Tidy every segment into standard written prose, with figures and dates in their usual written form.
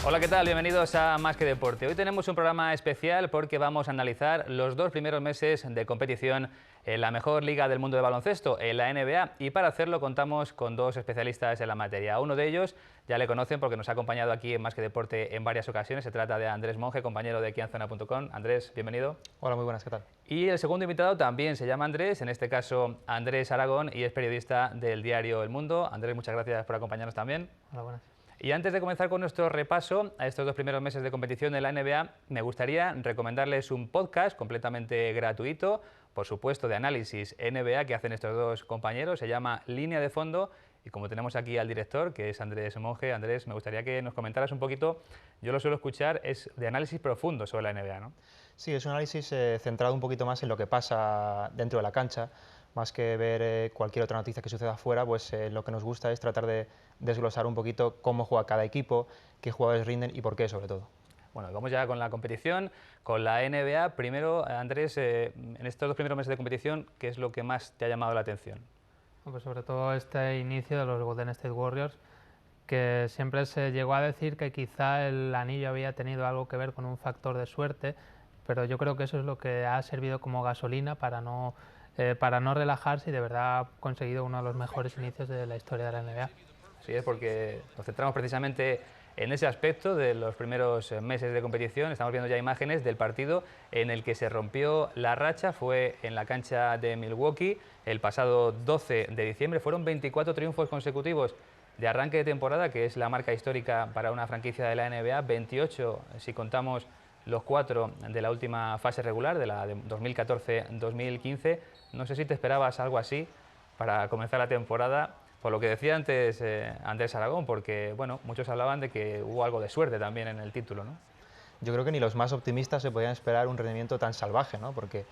Hola, ¿qué tal? Bienvenidos a Más que Deporte. Hoy tenemos un programa especial porque vamos a analizar los 2 primeros meses de competición en la mejor liga del mundo de baloncesto, en la NBA, y para hacerlo contamos con 2 especialistas en la materia. Uno de ellos ya le conocen porque nos ha acompañado aquí en Más que Deporte en varias ocasiones. Se trata de Andrés Monge, compañero de quianzona.com. Andrés, bienvenido. Hola, muy buenas, ¿qué tal? Y el segundo invitado también se llama Andrés, en este caso Andrés Aragón, y es periodista del diario El Mundo. Andrés, muchas gracias por acompañarnos también. Hola, buenas. Y antes de comenzar con nuestro repaso a estos 2 primeros meses de competición de la NBA, me gustaría recomendarles un podcast completamente gratuito, por supuesto de análisis NBA que hacen estos 2 compañeros, se llama Línea de Fondo, y como tenemos aquí al director, que es Andrés Monge, Andrés, me gustaría que nos comentaras un poquito, yo lo suelo escuchar, es de análisis profundo sobre la NBA, ¿no? Sí, es un análisis centrado un poquito más en lo que pasa dentro de la cancha, más que ver cualquier otra noticia que suceda afuera, pues lo que nos gusta es tratar de desglosar un poquito cómo juega cada equipo, qué jugadores rinden y por qué, sobre todo. Bueno, vamos ya con la competición, con la NBA. Primero, Andrés, en estos 2 primeros meses de competición, ¿qué es lo que más te ha llamado la atención? Pues sobre todo este inicio de los Golden State Warriors, que siempre se llegó a decir que quizá el anillo había tenido algo que ver con un factor de suerte, pero yo creo que eso es lo que ha servido como gasolina para no relajarse y de verdad ha conseguido uno de los mejores inicios de la historia de la NBA. Sí, es porque nos centramos precisamente en ese aspecto de los primeros meses de competición. Estamos viendo ya imágenes del partido en el que se rompió la racha, fue en la cancha de Milwaukee el pasado 12 de diciembre. Fueron 24 triunfos consecutivos de arranque de temporada, que es la marca histórica para una franquicia de la NBA, 28 si contamos los 4 de la última fase regular, de la de 2014-2015. No sé si te esperabas algo así para comenzar la temporada. Por lo que decía antes Andrés Aragón, porque bueno, muchos hablaban de que hubo algo de suerte también en el título, ¿no? Yo creo que ni los más optimistas se podían esperar un rendimiento tan salvaje, ¿no? Porque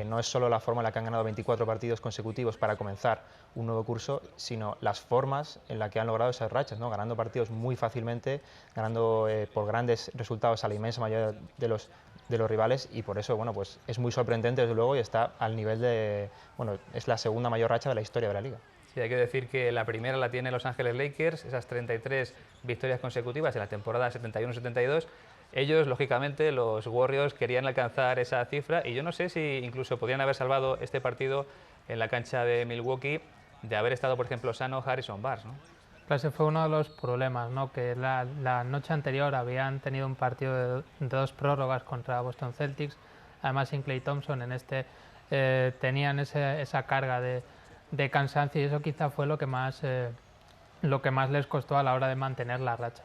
no es solo la forma en la que han ganado 24 partidos consecutivos para comenzar un nuevo curso, sino las formas en las que han logrado esas rachas, ¿no? Ganando partidos muy fácilmente, ganando por grandes resultados a la inmensa mayoría de los rivales, y por eso, bueno, pues es muy sorprendente desde luego y está al nivel de, bueno, es la segunda mayor racha de la historia de la liga. Sí, hay que decir que la primera la tiene Los Ángeles Lakers, esas 33 victorias consecutivas en la temporada 71-72. Ellos, lógicamente, los Warriors querían alcanzar esa cifra y yo no sé si incluso podrían haber salvado este partido en la cancha de Milwaukee de haber estado, por ejemplo, sano Harrison Barnes, ¿no? Ese fue uno de los problemas, ¿no? Que la noche anterior habían tenido un partido de 2 prórrogas contra Boston Celtics, además sin Klay Thompson en tenían esa carga de cansancio y eso quizá fue lo que más les costó a la hora de mantener la racha.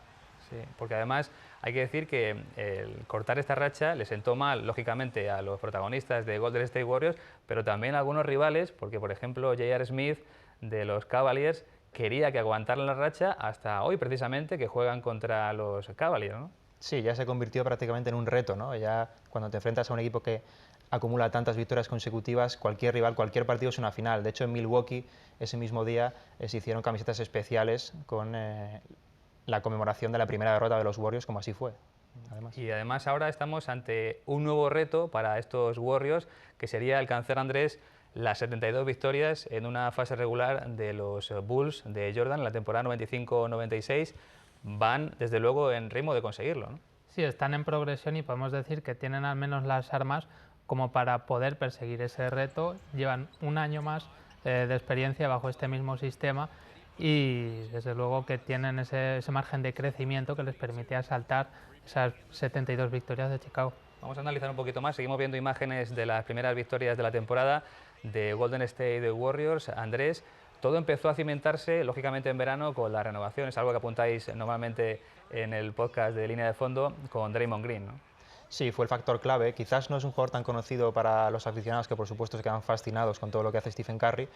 Sí, porque además hay que decir que el cortar esta racha le sentó mal, lógicamente, a los protagonistas de Golden State Warriors, pero también a algunos rivales, porque por ejemplo J.R. Smith de los Cavaliers quería que aguantaran la racha hasta hoy precisamente, que juegan contra los Cavaliers, ¿no? Sí, ya se convirtió prácticamente en un reto, ¿no? Ya cuando te enfrentas a un equipo que acumula tantas victorias consecutivas, cualquier rival, cualquier partido es una final. De hecho, en Milwaukee, ese mismo día, se hicieron camisetas especiales con la conmemoración de la primera derrota de los Warriors, como así fue. Y además ahora estamos ante un nuevo reto para estos Warriors, que sería alcanzar, Andrés, las 72 victorias en una fase regular de los Bulls de Jordan en la temporada 95-96. Van, desde luego, en ritmo de conseguirlo, ¿no? Sí, están en progresión y podemos decir que tienen al menos las armas como para poder perseguir ese reto. Llevan un año más de experiencia bajo este mismo sistema y desde luego que tienen ese margen de crecimiento que les permite asaltar esas 72 victorias de Chicago. Vamos a analizar un poquito más, seguimos viendo imágenes de las primeras victorias de la temporada de Golden State Warriors. Andrés, todo empezó a cimentarse, lógicamente en verano, con la renovación, es algo que apuntáis normalmente en el podcast de Línea de Fondo con Draymond Green, ¿no? Sí, fue el factor clave. Quizás no es un jugador tan conocido para los aficionados que por supuesto se quedan fascinados con todo lo que hace Stephen Curry,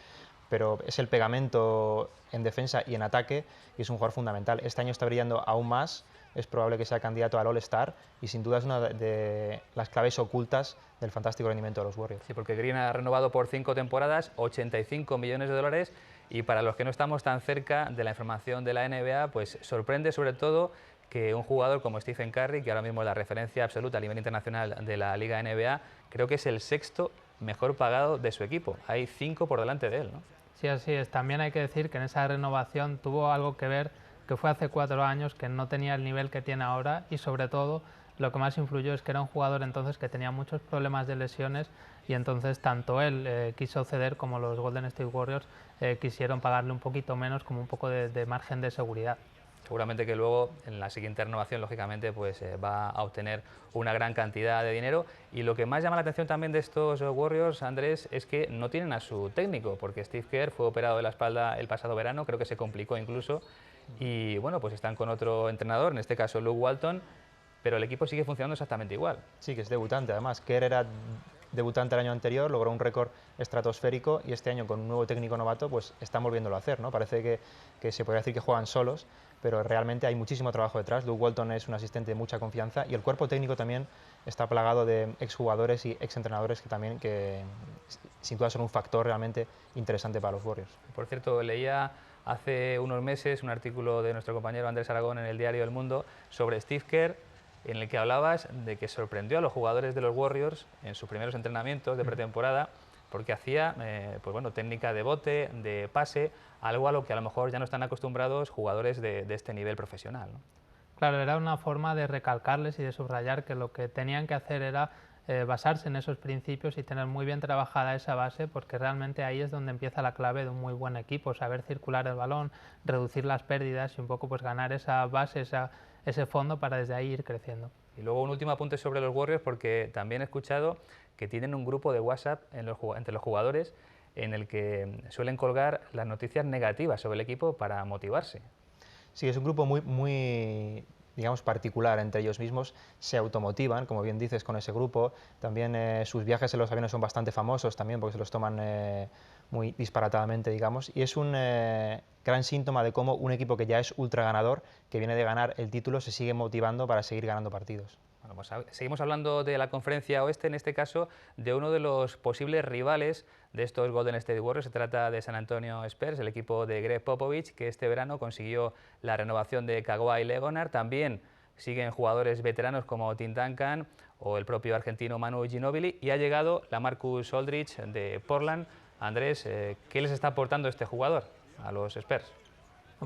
pero es el pegamento en defensa y en ataque y es un jugador fundamental. Este año está brillando aún más, es probable que sea candidato al All-Star y sin duda es una de las claves ocultas del fantástico rendimiento de los Warriors. Sí, porque Green ha renovado por 5 temporadas, 85 millones de dólares, y para los que no estamos tan cerca de la información de la NBA, pues sorprende sobre todo que un jugador como Stephen Curry, que ahora mismo es la referencia absoluta a nivel internacional de la Liga NBA, creo que es el 6º mejor pagado de su equipo. Hay 5 por delante de él, ¿no? Sí, así es. También hay que decir que en esa renovación tuvo algo que ver que fue hace 4 años, que no tenía el nivel que tiene ahora y sobre todo lo que más influyó es que era un jugador entonces que tenía muchos problemas de lesiones y entonces tanto él quiso ceder como los Golden State Warriors quisieron pagarle un poquito menos como un poco de margen de seguridad. Seguramente que luego en la siguiente renovación, lógicamente, pues va a obtener una gran cantidad de dinero. Y lo que más llama la atención también de estos Warriors, Andrés, es que no tienen a su técnico, porque Steve Kerr fue operado de la espalda el pasado verano, creo que se complicó incluso. Y bueno, pues están con otro entrenador, en este caso Luke Walton, pero el equipo sigue funcionando exactamente igual. Sí, que es debutante además. Kerr era debutante el año anterior, logró un récord estratosférico y este año con un nuevo técnico novato pues están volviéndolo a hacer, ¿no? Parece que se podría decir que juegan solos, pero realmente hay muchísimo trabajo detrás. Luke Walton es un asistente de mucha confianza y el cuerpo técnico también está plagado de exjugadores y exentrenadores que también sin duda son un factor realmente interesante para los Warriors. Por cierto, leía hace unos meses un artículo de nuestro compañero Andrés Aragón en el diario El Mundo sobre Steve Kerr, en el que hablabas de que sorprendió a los jugadores de los Warriors en sus primeros entrenamientos de pretemporada porque hacía pues bueno, técnica de bote, de pase, algo a lo que a lo mejor ya no están acostumbrados jugadores de este nivel profesional, ¿no? Claro, era una forma de recalcarles y de subrayar que lo que tenían que hacer era basarse en esos principios y tener muy bien trabajada esa base, porque realmente ahí es donde empieza la clave de un muy buen equipo, saber circular el balón, reducir las pérdidas y un poco pues ganar esa base, ese fondo para desde ahí ir creciendo. Y luego un último apunte sobre los Warriors, porque también he escuchado que tienen un grupo de WhatsApp entre los jugadores en el que suelen colgar las noticias negativas sobre el equipo para motivarse. Sí, es un grupo muy digamos, particular entre ellos mismos, se automotivan, como bien dices, con ese grupo. También sus viajes en los aviones son bastante famosos también porque se los toman muy disparatadamente, digamos, y es un gran síntoma de cómo un equipo que ya es ultra ganador, que viene de ganar el título, se sigue motivando para seguir ganando partidos. Bueno, pues seguimos hablando de la Conferencia Oeste, en este caso de uno de los posibles rivales de estos Golden State Warriors. Se trata de San Antonio Spurs, el equipo de Greg Popovich, que este verano consiguió la renovación de Kawhi Leonard. También siguen jugadores veteranos como Tim Duncan o el propio argentino Manu Ginóbili, y ha llegado LaMarcus Aldridge de Portland. Andrés, ¿qué les está aportando este jugador a los Spurs?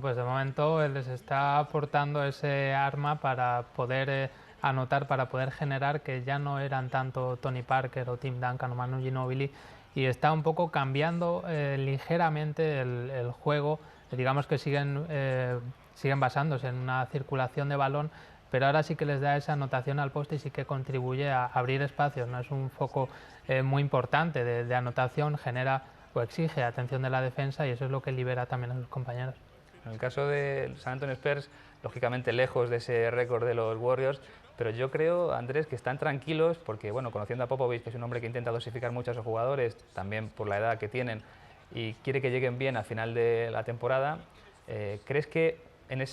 Pues de momento les está aportando ese arma para poder anotar, para poder generar, que ya no eran tanto Tony Parker o Tim Duncan o Manu Ginóbili, y está un poco cambiando ligeramente el juego. Digamos que siguen basándose en una circulación de balón, pero ahora sí que les da esa anotación al poste y sí que contribuye a abrir espacios, ¿no? Es un foco muy importante de anotación, genera o exige atención de la defensa y eso es lo que libera también a los compañeros. En el caso de San Antonio Spurs, lógicamente lejos de ese récord de los Warriors, pero yo creo, Andrés, que están tranquilos porque, bueno, conociendo a Popovich, que es un hombre que intenta dosificar mucho a sus jugadores, también por la edad que tienen, y quiere que lleguen bien al final de la temporada, ¿crees que en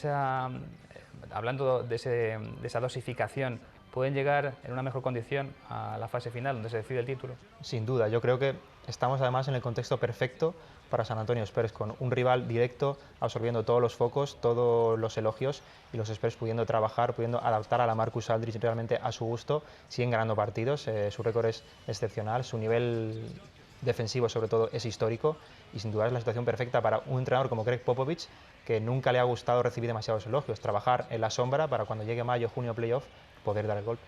hablando de esa dosificación, pueden llegar en una mejor condición a la fase final donde se decide el título? Sin duda, yo creo que estamos además en el contexto perfecto para San Antonio Spurs, con un rival directo absorbiendo todos los focos, todos los elogios, y los Spurs pudiendo trabajar, pudiendo adaptar a LaMarcus Aldridge realmente a su gusto, siguen ganando partidos, su récord es excepcional, su nivel defensivo sobre todo es histórico y sin duda es la situación perfecta para un entrenador como Greg Popovich, que nunca le ha gustado recibir demasiados elogios, trabajar en la sombra para cuando llegue mayo, junio, playoff, poder dar el golpe.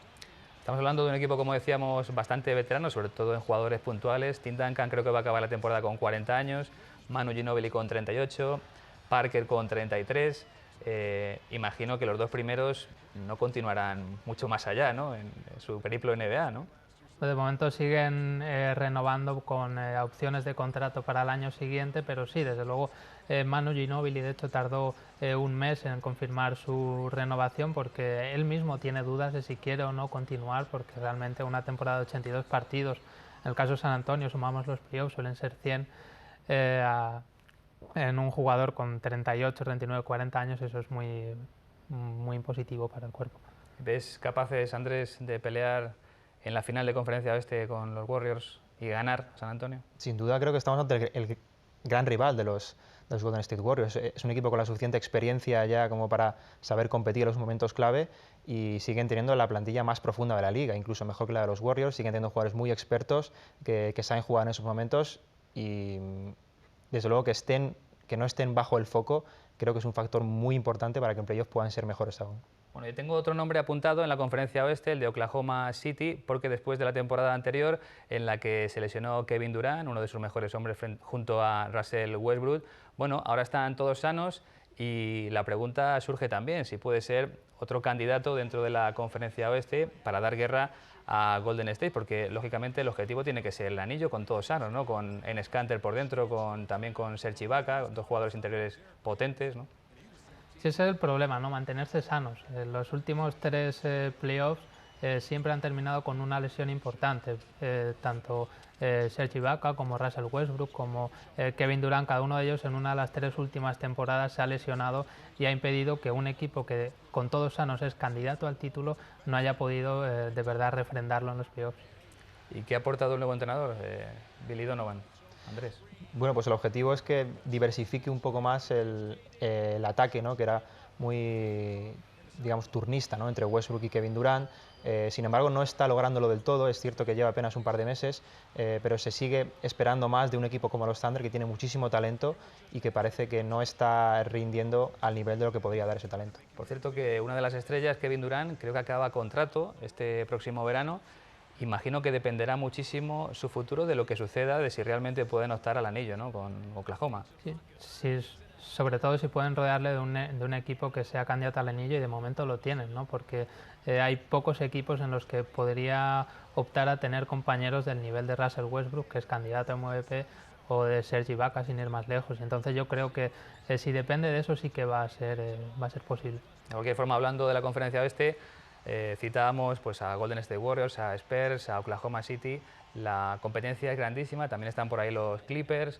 Estamos hablando de un equipo, como decíamos, bastante veterano, sobre todo en jugadores puntuales. Tim Duncan creo que va a acabar la temporada con 40 años, Manu Ginóbili con 38, Parker con 33. Imagino que los dos primeros no continuarán mucho más allá, ¿no?, en su periplo NBA, ¿no? De momento siguen renovando con opciones de contrato para el año siguiente, pero sí, desde luego Manu Ginóbili de hecho tardó un mes en confirmar su renovación porque él mismo tiene dudas de si quiere o no continuar, porque realmente una temporada de 82 partidos, en el caso de San Antonio sumamos los playoffs, suelen ser 100 en un jugador con 38, 39, 40 años, eso es muy impositivo para el cuerpo. ¿Ves capaces, Andrés, de pelear en la final de Conferencia Oeste con los Warriors y ganar a San Antonio? Sin duda creo que estamos ante el gran rival de los Golden State Warriors. Es un equipo con la suficiente experiencia ya como para saber competir en los momentos clave y siguen teniendo la plantilla más profunda de la liga, incluso mejor que la de los Warriors. Siguen teniendo jugadores muy expertos que saben jugar en esos momentos y desde luego que no estén bajo el foco creo que es un factor muy importante para que en playoff puedan ser mejores aún. Bueno, yo tengo otro nombre apuntado en la conferencia oeste, el de Oklahoma City, porque después de la temporada anterior en la que se lesionó Kevin Durant, uno de sus mejores hombres junto a Russell Westbrook, bueno, ahora están todos sanos y la pregunta surge también si puede ser otro candidato dentro de la conferencia oeste para dar guerra a Golden State, porque lógicamente el objetivo tiene que ser el anillo con todos sanos, ¿no? Con Enes Kanter por dentro, también con Serge Ibaka, dos jugadores interiores potentes, ¿no? Sí, ese es el problema, ¿no? Mantenerse sanos. Los últimos 3 playoffs siempre han terminado con una lesión importante. Tanto Serge Ibaka como Russell Westbrook como Kevin Durant, cada uno de ellos en una de las 3 últimas temporadas se ha lesionado y ha impedido que un equipo que con todos sanos es candidato al título no haya podido de verdad refrendarlo en los playoffs. ¿Y qué ha aportado el nuevo entrenador, Billy Donovan? Andrés. Bueno, pues el objetivo es que diversifique un poco más el ataque, ¿no? Que era muy, digamos, turnista, ¿no? Entre Westbrook y Kevin Durant. Sin embargo, no está lográndolo del todo. Es cierto que lleva apenas un par de meses, pero se sigue esperando más de un equipo como los Thunder, que tiene muchísimo talento y que parece que no está rindiendo al nivel de lo que podría dar ese talento. Por cierto, que una de las estrellas, Kevin Durant, creo que acaba contrato este próximo verano. Imagino que dependerá muchísimo su futuro de lo que suceda, de si realmente pueden optar al anillo, ¿no? Con Oklahoma. Sí, sobre todo si pueden rodearle de un equipo que sea candidato al anillo, y de momento lo tienen, ¿no? Porque hay pocos equipos en los que podría optar a tener compañeros del nivel de Russell Westbrook, que es candidato a MVP, o de Serge Ibaka, sin ir más lejos. Entonces yo creo que si depende de eso sí que va a ser posible. De cualquier forma, hablando de la conferencia oeste, citábamos pues, a Golden State Warriors, a Spurs, a Oklahoma City. La competencia es grandísima, también están por ahí los Clippers.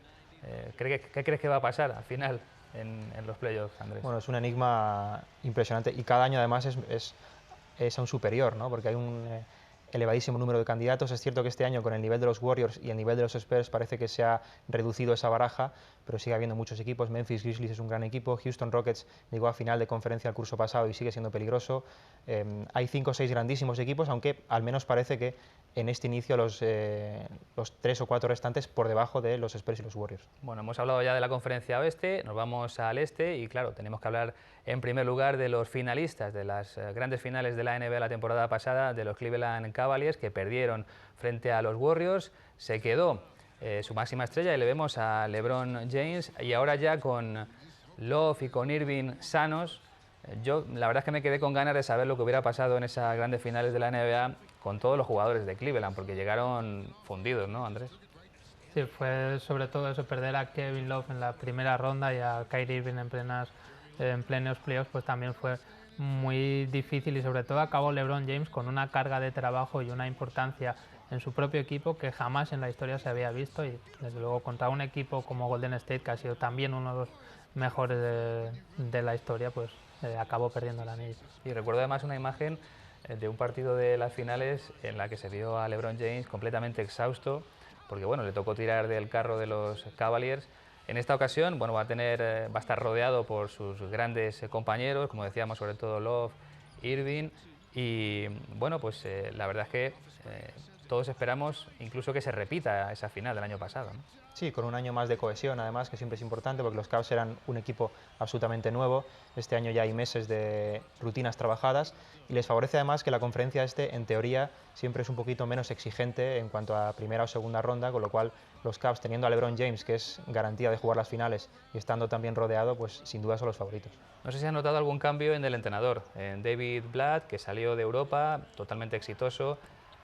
¿Qué crees que va a pasar al final en los playoffs, Andrés? Bueno, es un enigma impresionante y cada año además es aún superior, ¿no? Porque hay un elevadísimo número de candidatos. Es cierto que este año con el nivel de los Warriors y el nivel de los Spurs parece que se ha reducido esa baraja, pero sigue habiendo muchos equipos. Memphis Grizzlies es un gran equipo, Houston Rockets llegó a final de conferencia el curso pasado y sigue siendo peligroso. Hay 5 o 6 grandísimos equipos, aunque al menos parece que en este inicio los 3 o 4 restantes por debajo de los Spurs y los Warriors. Bueno, hemos hablado ya de la conferencia oeste, nos vamos al este y claro, tenemos que hablar en primer lugar de los finalistas de las grandes finales de la NBA la temporada pasada, de los Cleveland Cavaliers, que perdieron frente a los Warriors. Se quedó su máxima estrella y le vemos a LeBron James, y ahora ya con Love y con Irving sanos, yo la verdad es que me quedé con ganas de saber lo que hubiera pasado en esas grandes finales de la NBA con todos los jugadores de Cleveland, porque llegaron fundidos, ¿no, Andrés? Sí, fue sobre todo eso, perder a Kevin Love en la primera ronda y a Kyrie Irving en plenos playoffs, pues también fue muy difícil, y sobre todo acabó LeBron James con una carga de trabajo y una importancia en su propio equipo que jamás en la historia se había visto, y desde luego contra un equipo como Golden State, que ha sido también uno de los mejores de la historia, pues acabó perdiendo el anillo. Y recuerdo además una imagen de un partido de las finales en la que se vio a LeBron James completamente exhausto, porque bueno, le tocó tirar del carro de los Cavaliers. En esta ocasión, bueno, va a estar rodeado por sus grandes compañeros, como decíamos, sobre todo Love, Irving, y bueno, pues la verdad es que todos esperamos incluso que se repita esa final del año pasado, ¿no? Sí, con un año más de cohesión, además, que siempre es importante, porque los Cavs eran un equipo absolutamente nuevo. Este año ya hay meses de rutinas trabajadas y les favorece además que la conferencia en teoría, siempre es un poquito menos exigente en cuanto a primera o segunda ronda, con lo cual los Cavs, teniendo a LeBron James, que es garantía de jugar las finales, y estando también rodeado, pues sin duda son los favoritos. No sé si has notado algún cambio en el entrenador, en David Blatt, que salió de Europa, totalmente exitoso,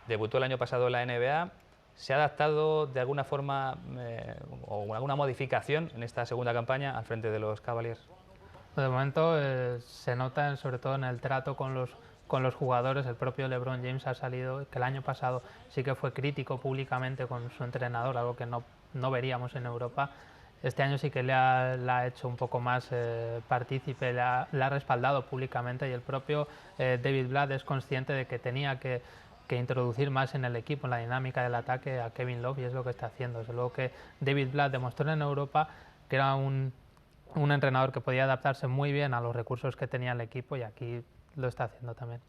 debutó el año pasado en la NBA. ¿Se ha adaptado de alguna forma o alguna modificación en esta segunda campaña al frente de los Cavaliers? De momento se nota sobre todo en el trato con los jugadores. El propio LeBron James ha salido, que el año pasado sí que fue crítico públicamente con su entrenador, algo que no veríamos en Europa. Este año sí que la ha hecho un poco más partícipe, la ha respaldado públicamente, y el propio David Blatt es consciente de que tenía que introducir más en el equipo, en la dinámica del ataque, a Kevin Love, y es lo que está haciendo. Desde luego que David Blatt demostró en Europa que era un entrenador que podía adaptarse muy bien a los recursos que tenía el equipo, y aquí lo está haciendo también.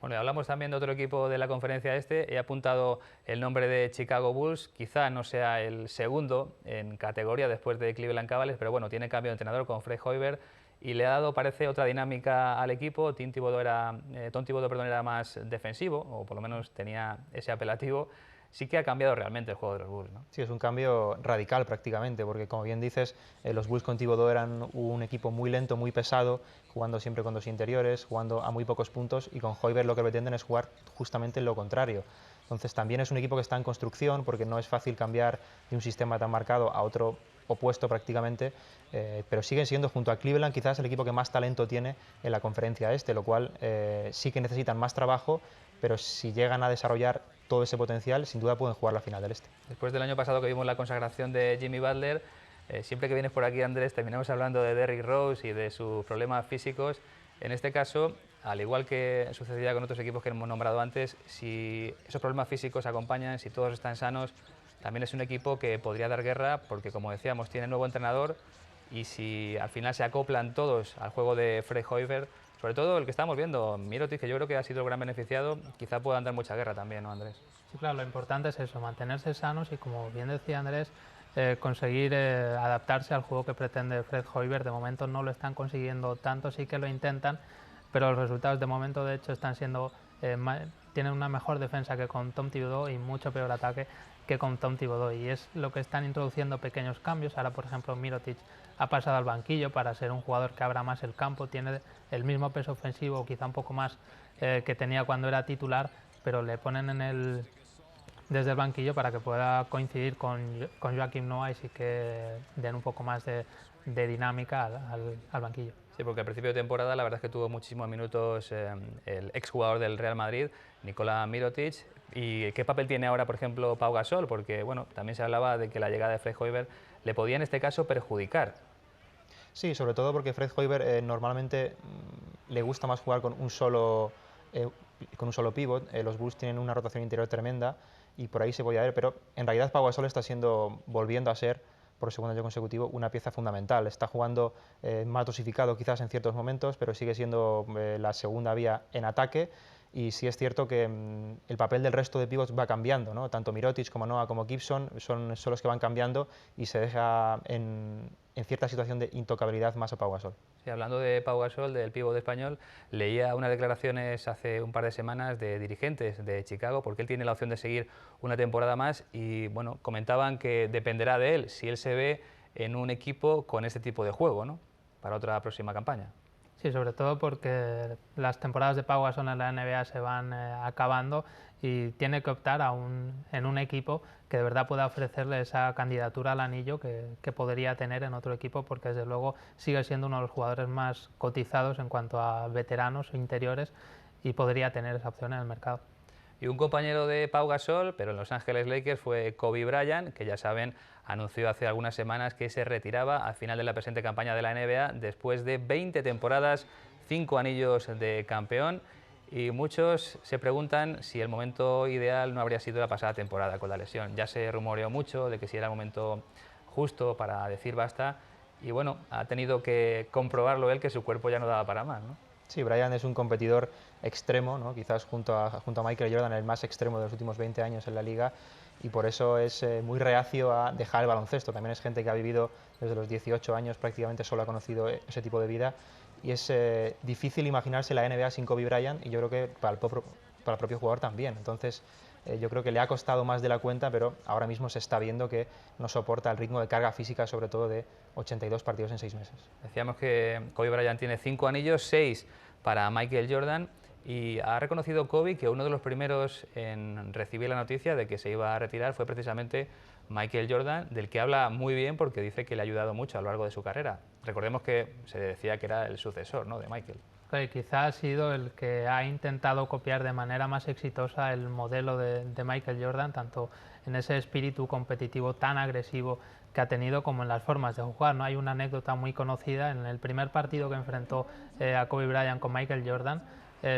Bueno, y hablamos también de otro equipo de la conferencia este. He apuntado el nombre de Chicago Bulls. Quizá no sea el segundo en categoría después de Cleveland Cavaliers, pero bueno, tiene cambio de entrenador con Fred Hoiberg y le ha dado, parece, otra dinámica al equipo. Tom Thibodeau era más defensivo, o por lo menos tenía ese apelativo. Sí que ha cambiado realmente el juego de los Bulls, ¿no? Sí, es un cambio radical prácticamente, porque como bien dices, los Bulls con Thibodeau eran un equipo muy lento, muy pesado, jugando siempre con dos interiores, jugando a muy pocos puntos, y con Hoiberg lo que pretenden es jugar justamente lo contrario. Entonces también es un equipo que está en construcción, porque no es fácil cambiar de un sistema tan marcado a otro opuesto prácticamente, pero siguen siendo, junto a Cleveland, quizás el equipo que más talento tiene en la conferencia este, lo cual sí que necesitan más trabajo, pero si llegan a desarrollar todo ese potencial, sin duda pueden jugar la final del este. Después del año pasado que vimos la consagración de Jimmy Butler, siempre que vienes por aquí, Andrés, terminamos hablando de Derrick Rose y de sus problemas físicos. En este caso, al igual que sucedía con otros equipos que hemos nombrado antes, si esos problemas físicos acompañan, si todos están sanos, también es un equipo que podría dar guerra, porque como decíamos, tiene nuevo entrenador, y si al final se acoplan todos al juego de Fred Hoiberg, sobre todo el que estamos viendo, Mirotic, que yo creo que ha sido el gran beneficiado, quizá puedan dar mucha guerra también, ¿no, Andrés? Sí, claro, lo importante es eso, mantenerse sanos y, como bien decía Andrés, conseguir adaptarse al juego que pretende Fred Hoiberg. De momento no lo están consiguiendo tanto, sí que lo intentan, pero los resultados de momento, de hecho, están siendo tienen una mejor defensa que con Tom Thibodeau y mucho peor ataque que con Tom Thibodeau, y es lo que están introduciendo pequeños cambios. Ahora, por ejemplo, Mirotic ha pasado al banquillo para ser un jugador que abra más el campo, tiene el mismo peso ofensivo, quizá un poco más que tenía cuando era titular, pero le ponen desde el banquillo para que pueda coincidir con Joakim Noah y sí que den un poco más de dinámica al banquillo. Sí, porque al principio de temporada la verdad es que tuvo muchísimos minutos el exjugador del Real Madrid, Nikola Mirotic. ¿Y qué papel tiene ahora, por ejemplo, Pau Gasol? Porque bueno, también se hablaba de que la llegada de Fred Hoiberg le podía en este caso perjudicar. Sí, sobre todo porque Fred Hoiberg normalmente le gusta más jugar con un solo pívot. Los Bulls tienen una rotación interior tremenda y por ahí se podía ver, pero en realidad Pau Gasol está volviendo a ser, por segundo año consecutivo, una pieza fundamental. Está jugando más dosificado quizás en ciertos momentos, pero sigue siendo la segunda vía en ataque. Y sí es cierto que el papel del resto de pivots va cambiando, ¿no? Tanto Mirotic como Noah como Gibson son los que van cambiando y se deja en cierta situación de intocabilidad más a Pau Gasol. Sí, hablando de Pau Gasol, del pívot español, leía unas declaraciones hace un par de semanas de dirigentes de Chicago, porque él tiene la opción de seguir una temporada más, y bueno, comentaban que dependerá de él si él se ve en un equipo con este tipo de juego, ¿no?, para otra próxima campaña. Sí, sobre todo porque las temporadas de Pau Gasol en la NBA se van acabando y tiene que optar en un equipo que de verdad pueda ofrecerle esa candidatura al anillo que podría tener en otro equipo, porque desde luego sigue siendo uno de los jugadores más cotizados en cuanto a veteranos o interiores y podría tener esa opción en el mercado. Y un compañero de Pau Gasol, pero en Los Ángeles Lakers, fue Kobe Bryant, que ya saben, anunció hace algunas semanas que se retiraba al final de la presente campaña de la NBA después de 20 temporadas, 5 anillos de campeón, y muchos se preguntan si el momento ideal no habría sido la pasada temporada con la lesión. Ya se rumoreó mucho de que si era el momento justo para decir basta, y bueno, ha tenido que comprobarlo él, que su cuerpo ya no daba para más, ¿no? Sí, Bryant es un competidor extremo, ¿no? Quizás junto a Michael Jordan el más extremo de los últimos 20 años en la liga, y por eso es muy reacio a dejar el baloncesto. También es gente que ha vivido desde los 18 años, prácticamente solo ha conocido ese tipo de vida, y es difícil imaginarse la NBA sin Kobe Bryant, y yo creo que para el propio jugador también. Entonces yo creo que le ha costado más de la cuenta, pero ahora mismo se está viendo que no soporta el ritmo de carga física, sobre todo de 82 partidos en 6 meses. Decíamos que Kobe Bryant tiene 5 anillos, 6 para Michael Jordan, y ha reconocido Kobe que uno de los primeros en recibir la noticia de que se iba a retirar fue precisamente Michael Jordan, del que habla muy bien porque dice que le ha ayudado mucho a lo largo de su carrera. Recordemos que se decía que era el sucesor, ¿no?, de Michael. Quizá ha sido el que ha intentado copiar de manera más exitosa el modelo de Michael Jordan, tanto en ese espíritu competitivo tan agresivo que ha tenido como en las formas de jugar, ¿no? Hay una anécdota muy conocida: en el primer partido que enfrentó a Kobe Bryant con Michael Jordan,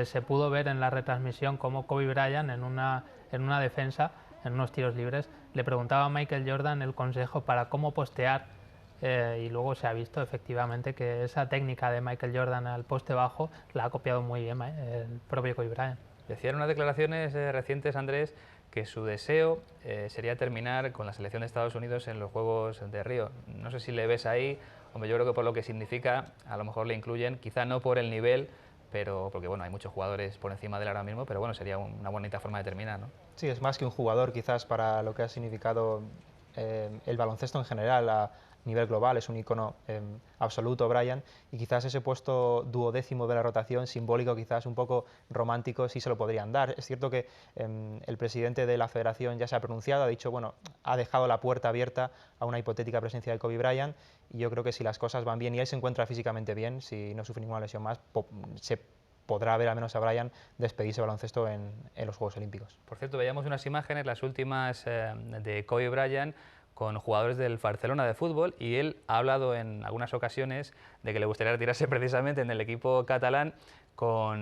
se pudo ver en la retransmisión cómo Kobe Bryant en una defensa, en unos tiros libres, le preguntaba a Michael Jordan el consejo para cómo postear. Y luego se ha visto efectivamente que esa técnica de Michael Jordan al poste bajo la ha copiado muy bien el propio Kobe Bryant. Decía en unas declaraciones recientes, Andrés, que su deseo sería terminar con la selección de Estados Unidos en los Juegos de Río. No sé si le ves ahí Hombre, yo creo que por lo que significa, a lo mejor le incluyen, quizá no por el nivel, pero porque bueno, hay muchos jugadores por encima de él ahora mismo, pero bueno, sería una bonita forma de terminar, ¿no? Sí, es más que un jugador quizás para lo que ha significado el baloncesto en general a nivel global, es un icono absoluto Brian, y quizás ese puesto duodécimo de la rotación, simbólico, quizás un poco romántico, sí se lo podrían dar. Es cierto que el presidente de la federación ya se ha pronunciado, ha dicho, bueno, ha dejado la puerta abierta a una hipotética presencia de Kobe Bryant, y yo creo que si las cosas van bien y él se encuentra físicamente bien, si no sufre ninguna lesión más, se podrá ver al menos a Bryant despedirse baloncesto en los Juegos Olímpicos. Por cierto, veíamos unas imágenes, las últimas de Kobe Bryant, con jugadores del Barcelona de fútbol, y él ha hablado en algunas ocasiones de que le gustaría retirarse precisamente en el equipo catalán con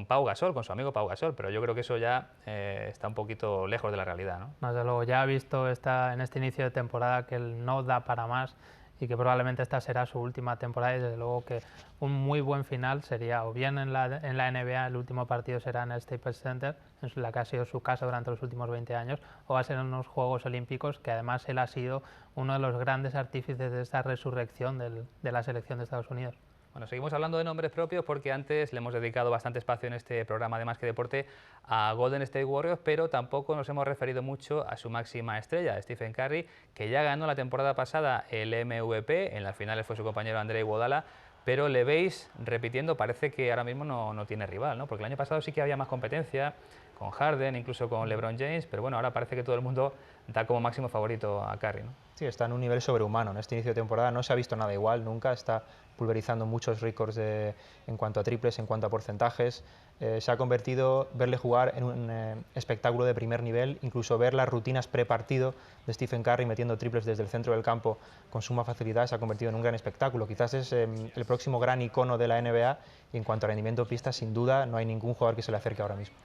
Pau Gasol, con su amigo Pau Gasol, pero yo creo que eso ya está un poquito lejos de la realidad, ¿no? Desde luego, ya ha visto en este inicio de temporada que él no da para más y que probablemente esta será su última temporada, y desde luego que un muy buen final sería o bien en la NBA, el último partido será en el Staples Center, en la que ha sido su casa durante los últimos 20 años, o va a ser en unos Juegos Olímpicos, que además él ha sido uno de los grandes artífices de esta resurrección de la selección de Estados Unidos. Bueno, seguimos hablando de nombres propios porque antes le hemos dedicado bastante espacio en este programa de Más que Deporte a Golden State Warriors, pero tampoco nos hemos referido mucho a su máxima estrella, Stephen Curry, que ya ganó la temporada pasada el MVP, en las finales fue su compañero André Iguodala, pero le veis repitiendo, parece que ahora mismo no tiene rival, ¿no? Porque el año pasado sí que había más competencia, con Harden, incluso con LeBron James, pero bueno, ahora parece que todo el mundo da como máximo favorito a Curry, ¿no? Sí, está en un nivel sobrehumano. En este inicio de temporada no se ha visto nada igual, nunca. Está pulverizando muchos récords en cuanto a triples, en cuanto a porcentajes. Se ha convertido, verle jugar en un espectáculo de primer nivel, incluso ver las rutinas prepartido de Stephen Curry metiendo triples desde el centro del campo con suma facilidad, se ha convertido en un gran espectáculo. Quizás es el próximo gran icono de la NBA, y en cuanto a rendimiento pista, sin duda, no hay ningún jugador que se le acerque ahora mismo.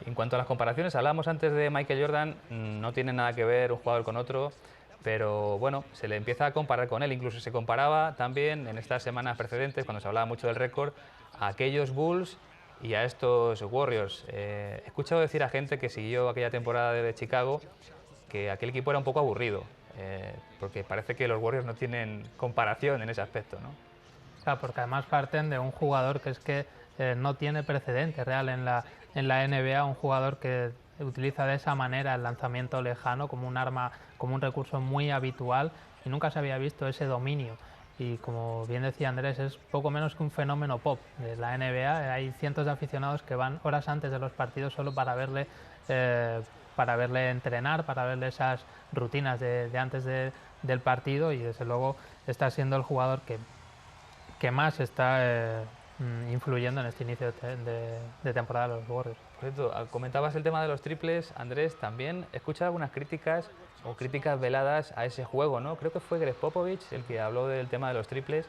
En cuanto a las comparaciones, hablábamos antes de Michael Jordan, no tiene nada que ver un jugador con otro, pero bueno, se le empieza a comparar con él, incluso se comparaba también en estas semanas precedentes, cuando se hablaba mucho del récord, a aquellos Bulls y a estos Warriors. He escuchado decir a gente que siguió aquella temporada de Chicago que aquel equipo era un poco aburrido, porque parece que los Warriors no tienen comparación en ese aspecto, ¿no? Claro, porque además parten de un jugador que es que no tiene precedente real en la NBA, un jugador que utiliza de esa manera el lanzamiento lejano como un arma, como un recurso muy habitual, y nunca se había visto ese dominio. Y como bien decía Andrés, es poco menos que un fenómeno pop de la NBA. Hay cientos de aficionados que van horas antes de los partidos solo para verle entrenar, para verle esas rutinas de antes del partido, y desde luego está siendo el jugador que más está influyendo en este inicio de temporada de los Warriors. Por cierto, comentabas el tema de los triples, Andrés, también he escuchado algunas críticas o críticas veladas a ese juego, ¿no? Creo que fue Greg Popovich el que habló del tema de los triples.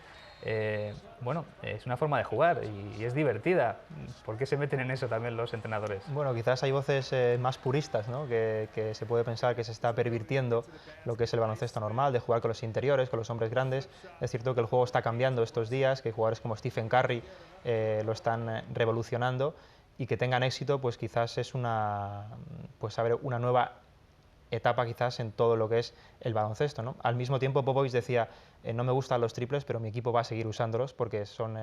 Bueno, es una forma de jugar y es divertida. ¿Por qué se meten en eso también los entrenadores? Bueno, quizás hay voces más puristas, ¿no? que se puede pensar que se está pervirtiendo lo que es el baloncesto normal, de jugar con los interiores, con los hombres grandes. Es cierto que el juego está cambiando estos días, que jugadores como Stephen Curry lo están revolucionando, y que tengan éxito, pues quizás es una nueva etapa quizás en todo lo que es el baloncesto, ¿no? Al mismo tiempo, Popovich decía, no me gustan los triples, pero mi equipo va a seguir usándolos porque son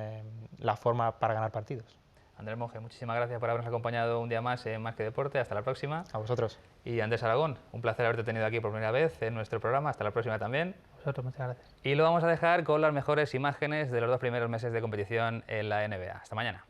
la forma para ganar partidos. Andrés Monge, muchísimas gracias por habernos acompañado un día más en Más que Deporte. Hasta la próxima. A vosotros. Y Andrés Aragón, un placer haberte tenido aquí por primera vez en nuestro programa. Hasta la próxima también. A vosotros, muchas gracias. Y lo vamos a dejar con las mejores imágenes de los 2 primeros meses de competición en la NBA. Hasta mañana.